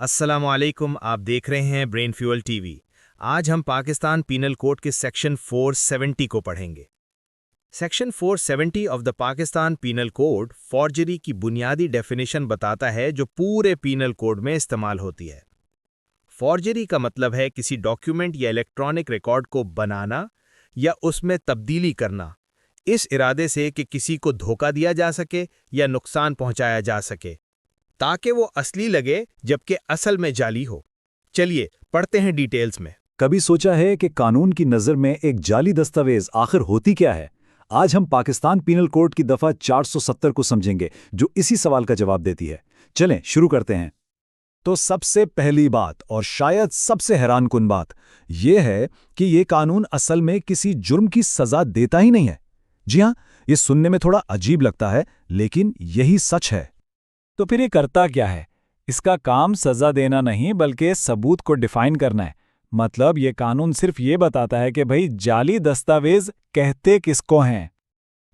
अस्सलामुअलैकुम, आप देख रहे हैं ब्रेन फ्यूल टीवी। आज हम पाकिस्तान पीनल कोड के सेक्शन 470 को पढ़ेंगे। Section 470 of the Pakistan penal code forgery की बुनियादी डेफिनेशन बताता है जो पूरे पीनल कोड में इस्तेमाल होती है। फॉर्जरी का मतलब है किसी डॉक्यूमेंट या इलेक्ट्रॉनिक रिकॉर्ड को बनाना या उसमें तब्दीली करना, इस इरादे से कि किसी को धोखा दिया जा सके या नुकसान पहुंचाया जा सके, ताकि वो असली लगे जबकि असल में जाली हो। चलिए पढ़ते हैं डिटेल्स में। कभी सोचा है कि कानून की नज़र में एक जाली दस्तावेज आखिर होती क्या है? आज हम पाकिस्तान पीनल कोड की दफ़ा 470 को समझेंगे जो इसी सवाल का जवाब देती है। चलें शुरू करते हैं। तो सबसे पहली बात और शायद सबसे हैरानकुन बात यह है कि ये कानून असल में किसी जुर्म की सज़ा देता ही नहीं है। जी हाँ, ये सुनने में थोड़ा अजीब लगता है, लेकिन यही सच है। तो फिर ये करता क्या है? इसका काम सजा देना नहीं बल्कि सबूत को डिफाइन करना है। मतलब ये कानून सिर्फ ये बताता है कि भाई जाली दस्तावेज कहते किसको हैं।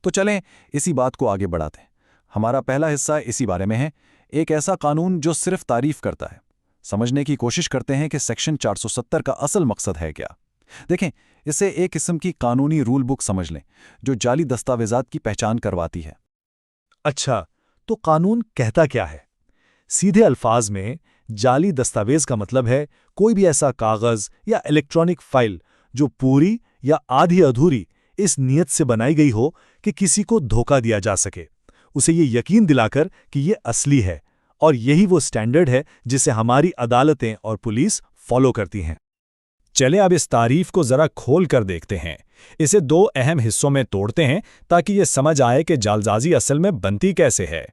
तो चलें इसी बात को आगे बढ़ाते हैं। हमारा पहला हिस्सा इसी बारे में है, एक ऐसा कानून जो सिर्फ तारीफ करता है। समझने की कोशिश करते हैं कि सेक्शन 470 का असल मकसद है क्या। देखें, इसे एक किस्म की कानूनी रूल बुक समझ लें जो जाली दस्तावेजात की पहचान करवाती है। अच्छा, तो कानून कहता क्या है? सीधे अल्फाज में जाली दस्तावेज का मतलब है कोई भी ऐसा कागज या इलेक्ट्रॉनिक फाइल जो पूरी या आधी अधूरी इस नियत से बनाई गई हो कि किसी को धोखा दिया जा सके, उसे ये यकीन दिलाकर कि ये असली है। और यही वो स्टैंडर्ड है जिसे हमारी अदालतें और पुलिस फॉलो करती हैं। चले अब इस तारीफ को जरा खोल कर देखते हैं। इसे दो अहम हिस्सों में तोड़ते हैं ताकि ये समझ आए कि जालसाजी असल में बनती कैसे है।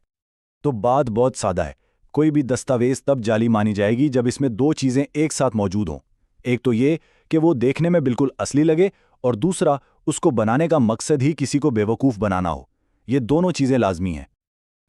तो बात बहुत सादा है। कोई भी दस्तावेज तब जाली मानी जाएगी जब इसमें दो चीजें एक साथ मौजूद हों। एक तो ये कि वो देखने में बिल्कुल असली लगे, और दूसरा उसको बनाने का मकसद ही किसी को बेवकूफ़ बनाना हो। ये दोनों चीजें लाजमी हैं।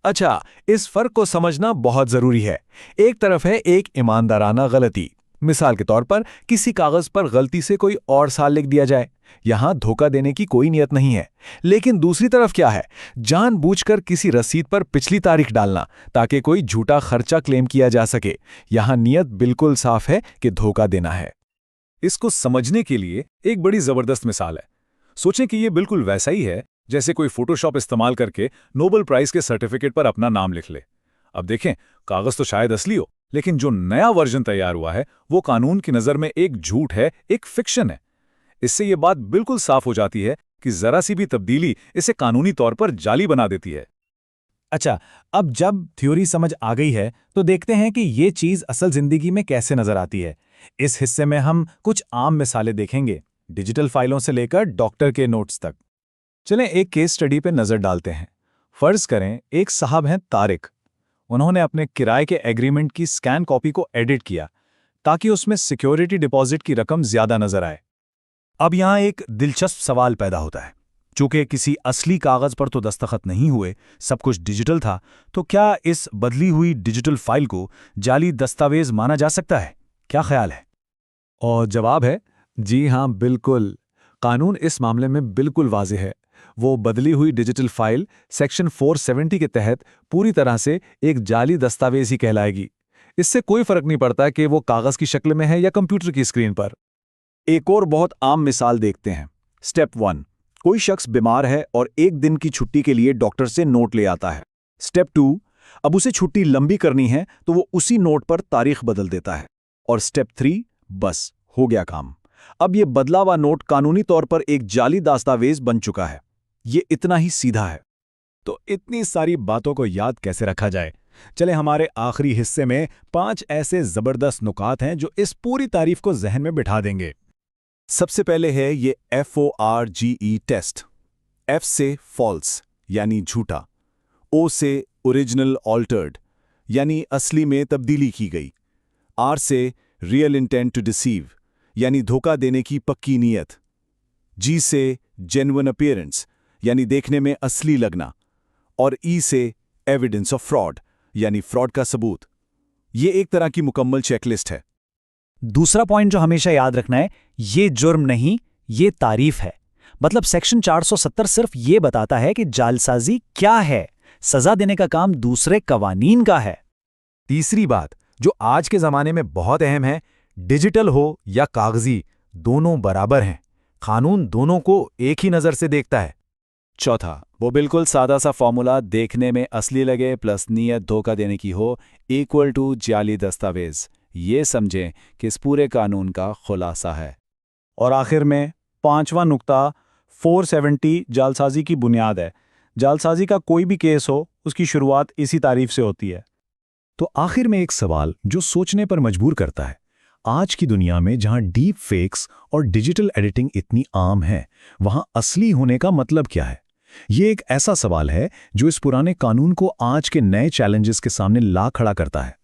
अच्छा, इस फर्क को समझना बहुत जरूरी है। एक तरफ है एक ईमानदाराना गलती, मिसाल के तौर पर किसी कागज पर गलती से कोई और साल लिख दिया जाए, यहां धोखा देने की कोई नियत नहीं है। लेकिन दूसरी तरफ क्या है? जानबूझकर किसी रसीद पर पिछली तारीख डालना ताकि कोई झूठा खर्चा क्लेम किया जा सके। यहां नियत बिल्कुल साफ है कि धोखा देना है। इसको समझने के लिए एक बड़ी जबरदस्त मिसाल है। सोचें कि ये बिल्कुल वैसा ही है जैसे कोई फोटोशॉप इस्तेमाल करके नोबेल प्राइज के सर्टिफिकेट पर अपना नाम लिख ले। अब देखें, कागज तो शायद असली हो, लेकिन जो नया वर्जन तैयार हुआ है वो कानून की नज़र में एक झूठ है, एक फिक्शन है। इससे ये बात बिल्कुल साफ हो जाती है कि जरा सी भी तब्दीली इसे कानूनी तौर पर जाली बना देती है। अच्छा, अब जब थ्योरी समझ आ गई है तो देखते हैं कि ये चीज़ असल जिंदगी में कैसे नजर आती है। इस हिस्से में हम कुछ आम मिसालें देखेंगे, डिजिटल फाइलों से लेकर डॉक्टर के नोट्स तक। चलें एक केस स्टडी पे नजर डालते हैं। फर्ज करें एक साहब हैं तारिक। उन्होंने अपने किराए के एग्रीमेंट की स्कैन कॉपी को एडिट किया ताकि उसमें सिक्योरिटी डिपॉजिट की रकम ज्यादा नजर आए। अब यहां एक दिलचस्प सवाल पैदा होता है। चूंकि किसी असली कागज पर तो दस्तखत नहीं हुए, सब कुछ डिजिटल था, तो क्या इस बदली हुई डिजिटल फाइल को जाली दस्तावेज माना जा सकता है? क्या ख्याल है? और जवाब है जी हां, बिल्कुल। कानून इस मामले में बिल्कुल वाज़ेह है। वो बदली हुई डिजिटल फाइल सेक्शन 470 के तहत पूरी तरह से एक जाली दस्तावेज ही कहलाएगी। इससे कोई फर्क नहीं पड़ता कि वो कागज की शक्ल में है या कंप्यूटर की स्क्रीन पर। एक और बहुत आम मिसाल देखते हैं। स्टेप 1, कोई शख्स बीमार है और एक दिन की छुट्टी के लिए डॉक्टर से नोट ले आता है। स्टेप 2, अब उसे छुट्टी लंबी करनी है तो वो उसी नोट पर तारीख बदल देता है। और स्टेप 3, बस हो गया काम। अब ये बदला हुआ नोट कानूनी तौर पर एक जाली दस्तावेज बन चुका है। ये इतना ही सीधा है। तो इतनी सारी बातों को याद कैसे रखा जाए? चले हमारे आखिरी हिस्से में 5 ऐसे जबरदस्त नुकात हैं जो इस पूरी तारीफ को जहन में बिठा देंगे। सबसे पहले है ये FORGE टेस्ट। F से फॉल्स यानी झूठा, O से ओरिजिनल ऑल्टर्ड यानी असली में तब्दीली की गई, R से रियल इंटेंट टू डिसीव यानी धोखा देने की पक्की नीयत, G से जेन्युइन अपीयरेंस यानी देखने में असली लगना, और E से एविडेंस ऑफ फ्रॉड यानी फ्रॉड का सबूत। ये एक तरह की मुकम्मल चेकलिस्ट है। दूसरा पॉइंट जो हमेशा याद रखना है, ये जुर्म नहीं, ये तारीफ है। मतलब सेक्शन 470 सिर्फ ये बताता है कि जालसाजी क्या है, सजा देने का काम दूसरे कवानीन का है। तीसरी बात, जो आज के ज़माने में बहुत अहम है, डिजिटल हो या कागजी, दोनों बराबर हैं। कानून दोनों को एक ही नज़र से देखता है। चौथा, वो बिल्कुल सादा सा फॉर्मूला देखने में असली लगे प्लस नीयत धोखा देने की हो, इक्वल टू जाली दस्तावेज। ये समझें कि इस पूरे कानून का खुलासा है। और आखिर में पांचवा नुक्ता 470 जालसाजी की बुनियाद है। जालसाजी का कोई भी केस हो, उसकी शुरुआत इसी तारीफ से होती है। तो आखिर में एक सवाल जो सोचने पर मजबूर करता है। आज की दुनिया में जहां डीप फेक्स और डिजिटल एडिटिंग इतनी आम है, वहां असली होने का मतलब क्या है? ये एक ऐसा सवाल है जो इस पुराने कानून को आज के नए चैलेंजेस के सामने ला खड़ा करता है।